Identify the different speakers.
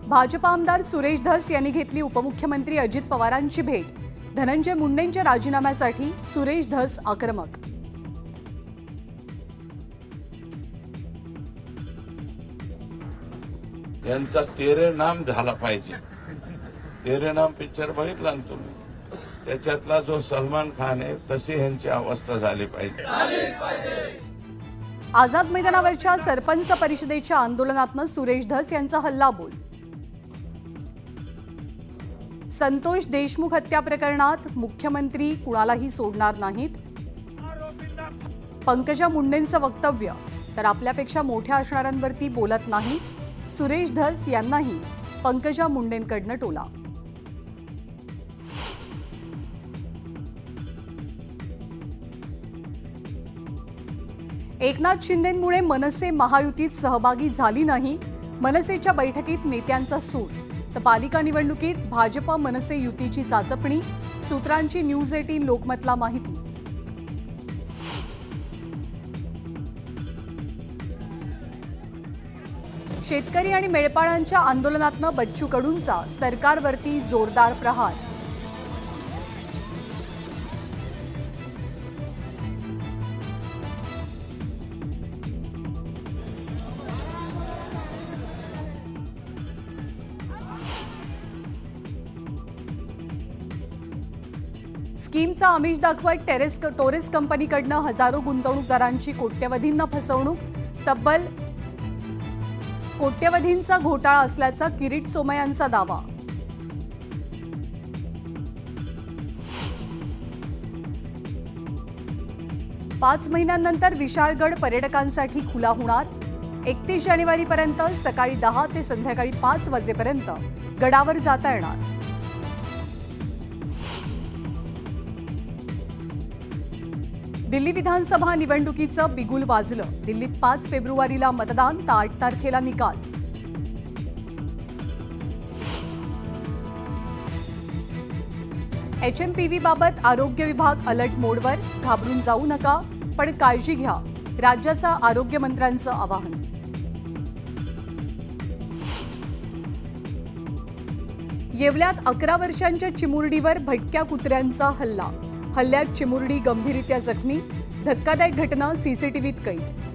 Speaker 1: भाजपा आमदार सुरेश धस यांनी घेतली उपमुख्यमंत्री अजित पवारांची भेट। धनंजय मुंडेंच्या राजीनाम्यासाठी सुरेश धस आक्रमक।
Speaker 2: यांचा तेरे नाम झाला पाहिजे। तेरे नाम पिक्चर बघितला ना तुम्ही, त्याच्यातला जो सलमान खान आहे तशी यांची अवस्था झाली पाहिजे।
Speaker 1: आझाद मैदानावरच्या सरपंच परिषदेच्या आंदोलनातनं सुरेश धस यांचा हल्लाबोल। संतोष देशमुख हत्या प्रकरणात मुख्यमंत्री कुणालाही सोडणार नाहीत। पंकजा मुंडेंचं वक्तव्य तर आपल्यापेक्षा मोठ्या असणाऱ्यांवरती बोलत नाही। सुरेश धस यांनाही पंकजा मुंडेंकडनं टोला। एकनाथ शिंदेंमुळे मनसे महायुतीत सहभागी झाली नाही। मनसेच्या बैठकीत नेत्यांचा सूर तर पालिका निवडणुकीत भाजप मनसे युतीची चाचपणी। सूत्रांची न्यूज 18 लोकमतला माहिती। शेतकरी आणि मेळपाळांच्या आंदोलनातनं बच्चू कडूंचा सरकारवरती जोरदार प्रहार। स्कीमचा आमिष दाखवत टोरेस कंपनीकडनं हजारो गुंतवणूकदारांची कोट्यवधींना फसवणूक। तब्बल कोट्यवधींचा घोटाळा असल्याचा किरीट सोमय्यांचा दावा। पाच महिन्यांनंतर विशाळगड पर्यटकांसाठी खुला होणार। 31 जानेवारीपर्यंत सकाळी 10 ते संध्याकाळी 5 वाजेपर्यंत गडावर जाता येणार। दिल्ली विधानसभा निवडणुकीचं बिगुल वाजलं। दिल्लीत 5 फेब्रुवारीला मतदान तर 8 तारखेला निकाल। HMPV बाबत आरोग्य विभाग अलर्ट मोडवर। घाबरून जाऊ नका, पण काळजी घ्या, राज्याचा आरोग्य मंत्र्यांचं आवाहन। येवल्यात 11 वर्षांच्या चिमुरडीवर भटक्या कुत्र्यांचा हल्ला। हल्ल्यात चिमुरडी गंभीररित्या जखमी। धक्कादायक घटना, सीसीटीव्हीत कैद।